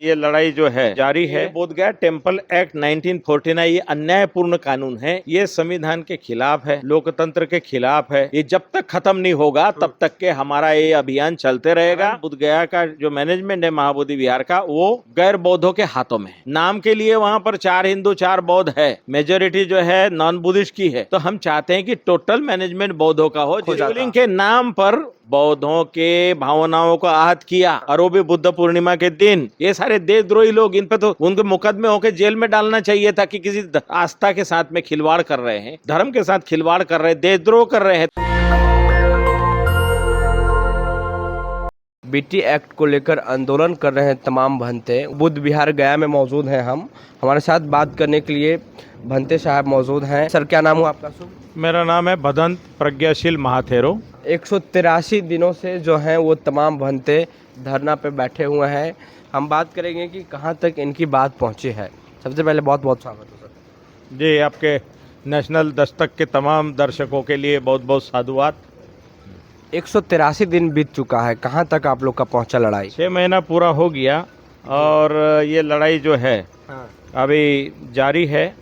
ये लड़ाई जो है जारी है। बोध गया टेम्पल एक्ट 1949 ये अन्यायपूर्ण कानून है, ये संविधान के खिलाफ है, लोकतंत्र के खिलाफ है। ये जब तक खत्म नहीं होगा तब तक के हमारा ये अभियान चलते रहेगा। बोध गया का जो मैनेजमेंट है महाबोधि विहार का, वो गैर बौद्धों के हाथों में है। नाम के लिए वहाँ पर 4 हिंदू 4 बौद्ध है, मेजोरिटी जो है नॉन बुद्धिस्ट की है। तो हम चाहते हैं कि टोटल मैनेजमेंट बौद्धों का हो। शिवलिंग के नाम पर बौद्धों के भावनाओं को आहत किया, और वो भी बुद्ध पूर्णिमा के दिन। ये सारे देशद्रोही लोग, इन पे तो उनके मुकदमे होकर जेल में डालना चाहिए था कि किसी आस्था के साथ में खिलवाड़ कर रहे हैं, धर्म के साथ खिलवाड़ कर रहे हैं, देशद्रोह कर रहे हैं। बीटी एक्ट को लेकर आंदोलन कर रहे हैं तमाम भंते। बुद्ध विहार गया में मौजूद हैं हम। हमारे साथ बात करने के लिए भंते साहब मौजूद हैं। सर, क्या नाम हो आपका? शुभ। मेरा नाम है भदंत प्रज्ञाशील महाथेरो। 183 दिनों से जो हैं वो तमाम भंते धरना पे बैठे हुए हैं। हम बात करेंगे कि कहाँ तक इनकी बात पहुँची है। सबसे पहले बहुत बहुत स्वागत हो सर। जी, आपके नेशनल दस्तक के तमाम दर्शकों के लिए बहुत बहुत साधुवाद। 183 दिन बीत चुका है, कहाँ तक आप लोग का पहुँचा लड़ाई? 6 महीना पूरा हो गया और ये लड़ाई जो है अभी जारी है।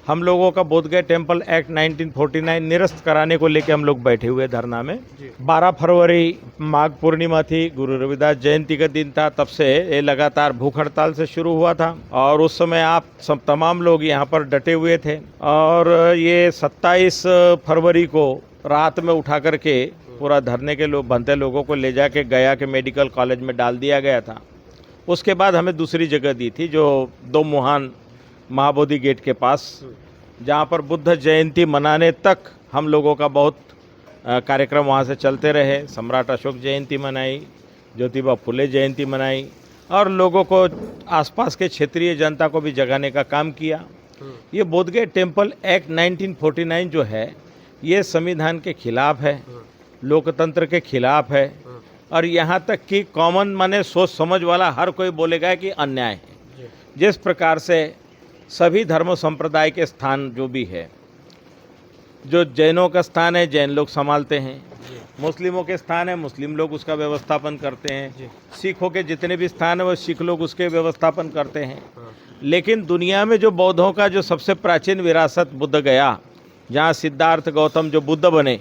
हम लोगों का बोध गया टेम्पल एक्ट 1949 निरस्त कराने को लेकर हम लोग बैठे हुए धरना में। 12 फरवरी माघ पूर्णिमा थी, गुरु रविदास जयंती का दिन था। तब से ये लगातार भूख हड़ताल से शुरू हुआ था और उस समय आप सब तमाम लोग यहाँ पर डटे हुए थे। और ये 27 फरवरी को रात में उठा करके पूरा धरने के लोग भंते लोगों को ले जाके गया के मेडिकल कॉलेज में डाल दिया गया था। उसके बाद हमें दूसरी जगह दी थी, जो 2 मुहान महाबोधि गेट के पास, जहाँ पर बुद्ध जयंती मनाने तक हम लोगों का बहुत कार्यक्रम वहाँ से चलते रहे। सम्राट अशोक जयंती मनाई, ज्योतिबा फुले जयंती मनाई और लोगों को आसपास के क्षेत्रीय जनता को भी जगाने का काम किया। ये बोध गया टेम्पल एक्ट 1949 जो है ये संविधान के खिलाफ है, लोकतंत्र के खिलाफ है, और यहाँ तक कि कॉमन माने सोच समझ वाला हर कोई बोलेगा कि अन्याय है। जिस प्रकार से सभी धर्म संप्रदाय के स्थान जो भी है, जो जैनों का स्थान है जैन लोग संभालते हैं, मुस्लिमों के स्थान है मुस्लिम लोग उसका व्यवस्थापन करते हैं, सिखों के जितने भी स्थान है वो सिख लोग उसके व्यवस्थापन करते हैं। लेकिन दुनिया में जो बौद्धों का जो सबसे प्राचीन विरासत बुद्ध गया, जहाँ सिद्धार्थ गौतम जो बुद्ध बने,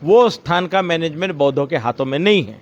वो स्थान का मैनेजमेंट बौद्धों के हाथों में नहीं है।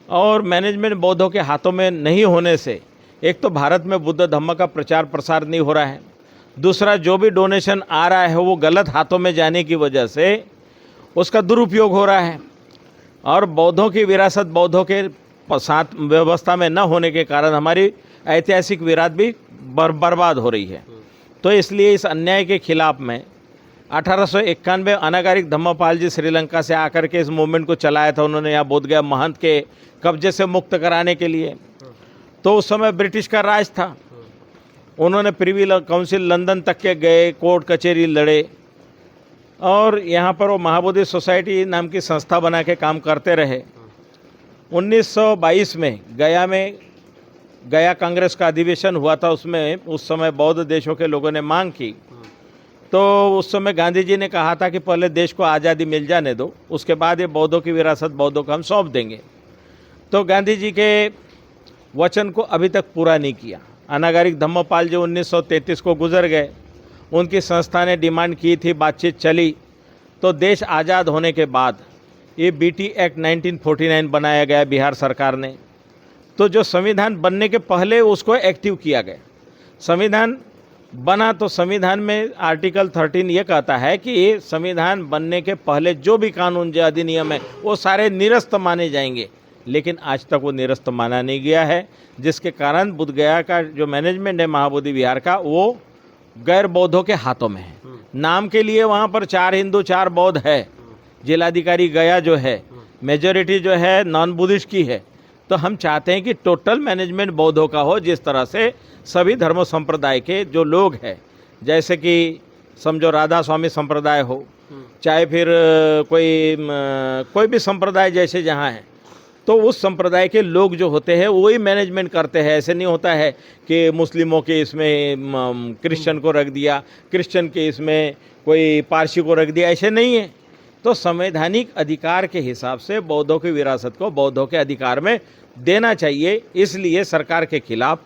और मैनेजमेंट बौद्धों के हाथों में नहीं होने से एक तो भारत में बुद्ध धम्म का प्रचार प्रसार नहीं हो रहा है, दूसरा जो भी डोनेशन आ रहा है वो गलत हाथों में जाने की वजह से उसका दुरुपयोग हो रहा है, और बौद्धों की विरासत बौद्धों के साथ व्यवस्था में न होने के कारण हमारी ऐतिहासिक विरासत भी बर्बाद हो रही है। तो इसलिए इस अन्याय के खिलाफ में 1891 अनागारिक धम्मपाल जी श्रीलंका से आकर के इस मूवमेंट को चलाया था। उन्होंने यहाँ बोध गया महंत के कब्जे से मुक्त कराने के लिए। तो उस समय ब्रिटिश का राज था, उन्होंने प्रिवी काउंसिल लंदन तक के गए, कोर्ट कचहरी लड़े, और यहाँ पर वो महाबोधि सोसाइटी नाम की संस्था बना के काम करते रहे। 1922 में गया कांग्रेस का अधिवेशन हुआ था। उसमें उस समय बौद्ध देशों के लोगों ने मांग की। तो उस समय गांधी जी ने कहा था कि पहले देश को आज़ादी मिल जाने दो, उसके बाद ये बौद्धों की विरासत बौद्धों को हम सौंप देंगे। तो गांधी जी के वचन को अभी तक पूरा नहीं किया। अनागारिक धम्मपाल जी 1933 को गुजर गए। उनकी संस्था ने डिमांड की थी, बातचीत चली, तो देश आज़ाद होने के बाद ये बीटी एक्ट 1949 बनाया गया बिहार सरकार ने। तो जो संविधान बनने के पहले उसको एक्टिव किया गया। संविधान बना तो संविधान में आर्टिकल 13 ये कहता है कि ये संविधान बनने के पहले जो भी कानून जो अधिनियम है वो सारे निरस्त माने जाएंगे, लेकिन आज तक वो निरस्त माना नहीं गया है, जिसके कारण बोध गया का जो मैनेजमेंट है महाबोधि विहार का, वो गैर बौद्धों के हाथों में है। नाम के लिए वहाँ पर 4 हिंदू 4 बौद्ध है, जिलाधिकारी गया जो है मेजोरिटी जो है नॉन बुद्धिस्ट की है। तो हम चाहते हैं कि टोटल मैनेजमेंट बौद्धों का हो, जिस तरह से सभी धर्म संप्रदाय के जो लोग हैं, जैसे कि समझो राधा स्वामी संप्रदाय हो, चाहे फिर कोई भी संप्रदाय जैसे जहाँ है, तो उस संप्रदाय के लोग जो होते हैं वही मैनेजमेंट करते हैं। ऐसे नहीं होता है कि मुस्लिमों के इसमें क्रिश्चियन को रख दिया, क्रिश्चियन के इसमें कोई पारसी को रख दिया, ऐसे नहीं है। तो संवैधानिक अधिकार के हिसाब से बौद्धों की विरासत को बौद्धों के अधिकार में देना चाहिए। इसलिए सरकार के खिलाफ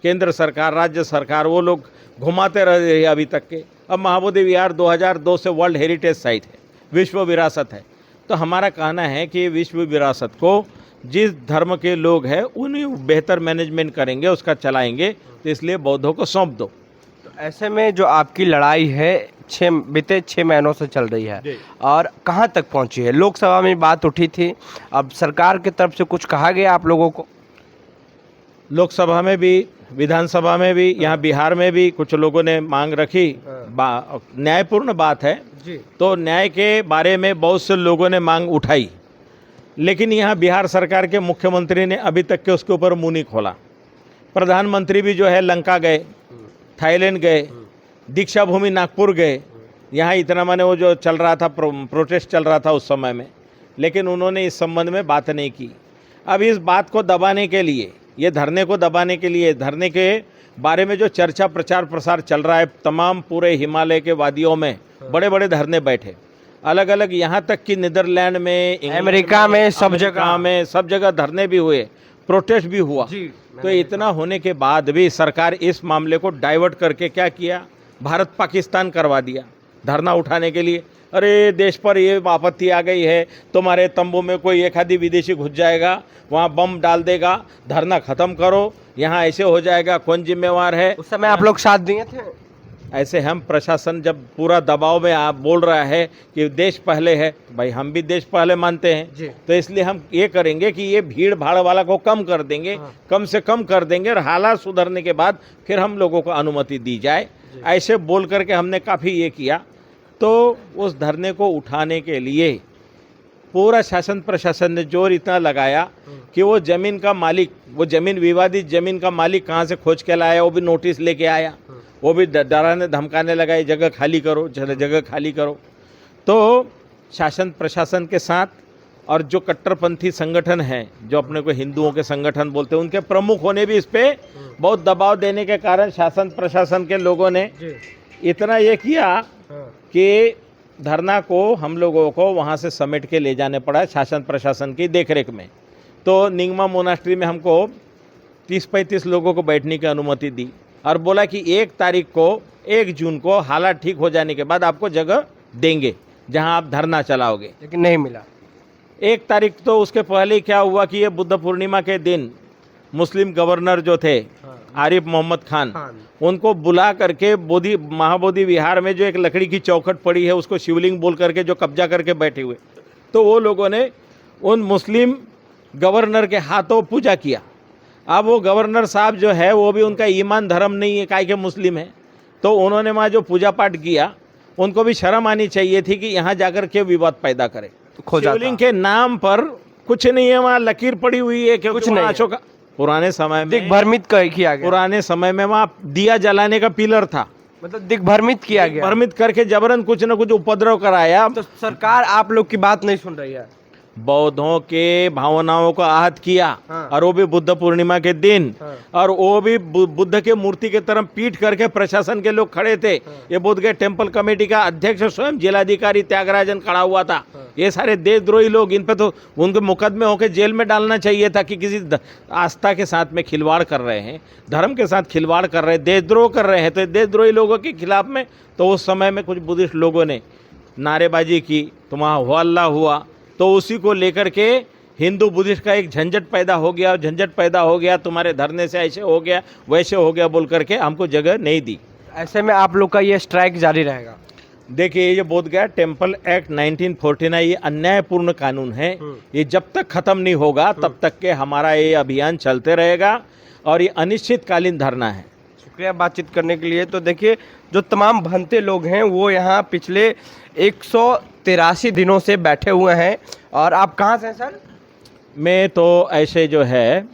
केंद्र सरकार, राज्य सरकार, वो लोग घुमाते रहे हैं अभी तक के। अब महाबोधि विहार 2002 से वर्ल्ड हेरिटेज साइट है, विश्व विरासत है। तो हमारा कहना है कि विश्व विरासत को जिस धर्म के लोग हैं उन्हीं बेहतर मैनेजमेंट करेंगे, उसका चलाएंगे, तो इसलिए बौद्धों को सौंप दो। तो ऐसे में जो आपकी लड़ाई है बीते 6 महीनों से चल रही है और कहाँ तक पहुँची है? लोकसभा में बात उठी थी, अब सरकार की तरफ से कुछ कहा गया आप लोगों को? लोकसभा में भी, विधानसभा में भी, यहाँ बिहार में भी कुछ लोगों ने मांग रखी। न्यायपूर्ण बात है जी। तो न्याय के बारे में बहुत से लोगों ने मांग उठाई, लेकिन यहाँ बिहार सरकार के मुख्यमंत्री ने अभी तक के उसके ऊपर मुंह नहीं खोला। प्रधानमंत्री भी जो है लंका गए, थाईलैंड गए, दीक्षा भूमि नागपुर गए, यहाँ इतना माने वो जो चल रहा था प्रोटेस्ट चल रहा था उस समय में, लेकिन उन्होंने इस संबंध में बात नहीं की। अब इस बात को दबाने के लिए, ये धरने को दबाने के लिए, धरने के बारे में जो चर्चा प्रचार प्रसार चल रहा है, तमाम पूरे हिमालय के वादियों में बड़े बड़े धरने बैठे, अलग अलग, यहाँ तक कि नीदरलैंड में, अमेरिका में, सब जगह धरने भी हुए, प्रोटेस्ट भी हुआ। तो इतना होने के बाद भी सरकार इस मामले को डाइवर्ट करके क्या किया, भारत पाकिस्तान करवा दिया धरना उठाने के लिए। अरे देश पर ये आपत्ति आ गई है, तुम्हारे तंबू में कोई एक आदि विदेशी घुस जाएगा, वहाँ बम डाल देगा, धरना खत्म करो, यहाँ ऐसे हो जाएगा, कौन जिम्मेवार है? उस समय आप लोग साथ दिए थे? ऐसे हम प्रशासन जब पूरा दबाव में आप बोल रहा है कि देश पहले है, भाई हम भी देश पहले मानते हैं, तो इसलिए हम ये करेंगे कि ये भीड़ भाड़ वाला को कम कर देंगे, कम से कम कर देंगे, और हालात सुधरने के बाद फिर हम लोगों को अनुमति दी जाए। ऐसे बोल करके हमने काफ़ी ये किया। तो उस धरने को उठाने के लिए पूरा शासन प्रशासन ने जोर इतना लगाया कि वो ज़मीन का मालिक, वो ज़मीन, विवादित ज़मीन का मालिक कहाँ से खोज के लाया, वो भी नोटिस लेके आया, वो भी डराने धमकाने लगा, ये जगह खाली करो, जगह खाली करो। तो शासन प्रशासन के साथ और जो कट्टरपंथी संगठन हैं, जो अपने को हिंदुओं के संगठन बोलते हैं, उनके प्रमुखों ने भी इस पर बहुत दबाव देने के कारण शासन प्रशासन के लोगों ने इतना ये किया कि धरना को हम लोगों को वहाँ से समेट के ले जाने पड़ा शासन प्रशासन की देखरेख में। तो निंगमा मोनास्ट्री में हमको 30-35 लोगों को बैठने की अनुमति दी और बोला कि 1 जून को हालात ठीक हो जाने के बाद आपको जगह देंगे जहां आप धरना चलाओगे, लेकिन नहीं मिला। 1 तारीख तो उसके पहले क्या हुआ कि ये बुद्ध पूर्णिमा के दिन मुस्लिम गवर्नर जो थे आरिफ मोहम्मद खान, उनको बुला करके महाबोधि विहार में जो एक लकड़ी की चौखट पड़ी है उसको शिवलिंग बोल करके जो कब्जा करके बैठे हुए, तो वो लोगों ने उन मुस्लिम गवर्नर के हाथों पूजा किया। अब वो गवर्नर साहब जो है वो भी, उनका ईमान धर्म नहीं है, काहे के मुस्लिम है, तो उन्होंने वहाँ जो पूजा पाठ किया, उनको भी शर्म आनी चाहिए थी कि यहाँ जाकर के विवाद पैदा करे। शिवलिंग के नाम पर कुछ नहीं है, वहाँ लकीर पड़ी हुई है, कुछ नहीं। अशोक पुराने समय में दिग्भ्रमित किया गया, पुराने समय में वहाँ दिया जलाने का पिलर था, मतलब दिग्भ्रमित किया गया, भ्रमित करके जबरन कुछ न कुछ उपद्रव कराया। तो सरकार आप लोग की बात नहीं सुन रही है, बौद्धों के भावनाओं को आहत किया। और वो भी बुद्ध पूर्णिमा के दिन, और वो भी बुद्ध के मूर्ति के तरफ पीट करके प्रशासन के लोग खड़े थे। ये बोधगया टेम्पल कमेटी का अध्यक्ष स्वयं जिलाधिकारी त्यागराजन खड़ा हुआ था। ये सारे देशद्रोही लोग, इन पे तो उनके मुकदमे होकर जेल में डालना चाहिए था कि किसी आस्था के साथ में खिलवाड़ कर रहे हैं, धर्म के साथ खिलवाड़ कर रहे हैं, देशद्रोह कर रहे हैं। तो देशद्रोही लोगों के खिलाफ में तो उस समय में कुछ बुद्धिस्ट लोगों ने नारेबाजी की, तो वहाँ हल्ला हुआ। तो उसी को लेकर के हिंदू बुद्धिस्ट का एक झंझट पैदा हो गया, झंझट पैदा हो गया, तुम्हारे धरने से ऐसे हो गया, वैसे हो गया बोल करके हमको जगह नहीं दी। ऐसे में आप लोग का ये स्ट्राइक जारी रहेगा? देखिए, ये बोधगया टेम्पल एक्ट 1949 ये अन्यायपूर्ण कानून है। ये जब तक खत्म नहीं होगा तब तक के हमारा ये अभियान चलते रहेगा और ये अनिश्चितकालीन धरना है। शुक्रिया बातचीत करने के लिए। तो देखिए, जो तमाम भंते लोग हैं वो यहाँ पिछले 183 दिनों से बैठे हुए हैं। और आप कहाँ से हैं सर? मैं तो ऐसे जो है,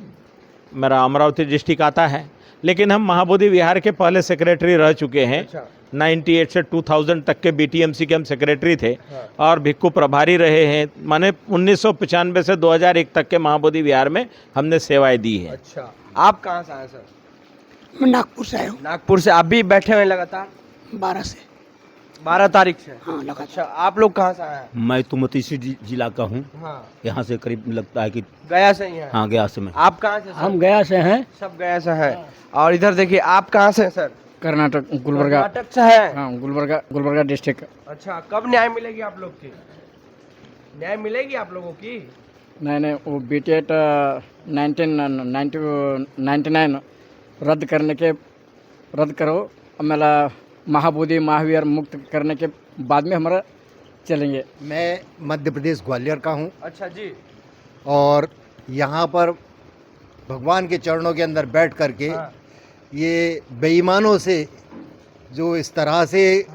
मेरा अमरावती डिस्ट्रिक्ट आता है, लेकिन हम महाबोधि विहार के पहले सेक्रेटरी रह चुके हैं। 98 से 2000 तक के BTMC के हम सेक्रेटरी थे और भिक्खु प्रभारी रहे हैं। माने 1995 से 2001 तक के महाबोधि विहार में हमने सेवाएं दी है। अच्छा, आप कहाँ से आए सर? मैं नागपुर से आया हूँ। नागपुर से। आप भी बैठे हुए लगातार? 12 से। 12 तारीख से। हाँ लगातार। अच्छा, आप लोग कहाँ से आए हैं? मैं तो मोतीसी जिला का हूँ। हाँ, यहाँ से करीब लगता है कि गया से ही हैं। हाँ गया से मैं। आप कहाँ से? हम गया से हैं, सब गया से हैं। और इधर देखिए, आप कहाँ से हैं सर? कर्नाटक गुलबर्गा। कर्नाटक से हैं। हाँ, गुलबर्गा डिस्ट्रिक्ट। अच्छा, कब न्याय मिलेगी आप लोग की? न्याय मिलेगी आप लोगों की? नहीं, वो BTET 1999 रद्द करो, आमेला महाबोधि महावीर मुक्त करने के बाद में हमारा चलेंगे। मैं मध्य प्रदेश ग्वालियर का हूँ अच्छा जी। और यहाँ पर भगवान के चरणों के अंदर बैठ करके हाँ। ये बेईमानों से जो इस तरह से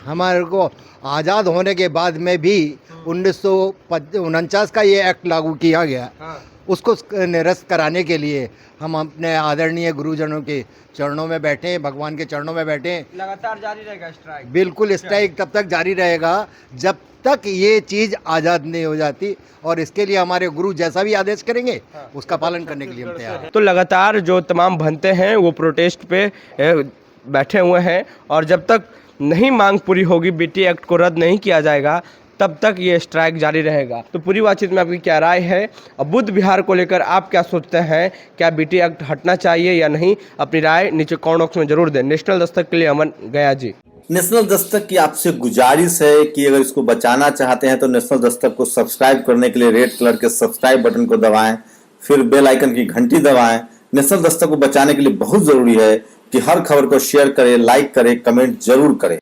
हमारे को आज़ाद होने के बाद में भी 1949 का ये एक्ट लागू किया गया, हाँ। उसको निरस्त कराने के लिए हम अपने आदरणीय गुरुजनों के चरणों में बैठे हैं, भगवान के चरणों में बैठे हैं। लगातार जारी रहेगा स्ट्राइक? बिल्कुल, स्ट्राइक तब तक जारी रहेगा जब तक ये चीज़ आज़ाद नहीं हो जाती, और इसके लिए हमारे गुरु जैसा भी आदेश करेंगे उसका पालन करने के लिए हम तैयार हैं। तो लगातार जो तमाम भंते हैं वो प्रोटेस्ट पे बैठे हुए हैं, और जब तक नहीं मांग पूरी होगी, BT एक्ट को रद्द नहीं किया जाएगा, तब तक ये स्ट्राइक जारी रहेगा। तो पूरी बातचीत में आपकी क्या राय है? अब बुद्ध विहार को लेकर आप क्या सोचते हैं? क्या BT एक्ट हटना चाहिए या नहीं? अपनी राय नीचे कमेंट बॉक्स में जरूर दें। नेशनल दस्तक के लिए अमन गया जी। नेशनल दस्तक की आपसे गुजारिश है कि अगर इसको बचाना चाहते हैं तो नेशनल दस्तक को सब्सक्राइब करने के लिए रेड कलर के सब्सक्राइब बटन को दबाएं, फिर बेल आइकन की घंटी दबाएं। नेशनल दस्तक को बचाने के लिए बहुत जरूरी है कि हर खबर को शेयर करें, लाइक करें, कमेंट जरूर करें।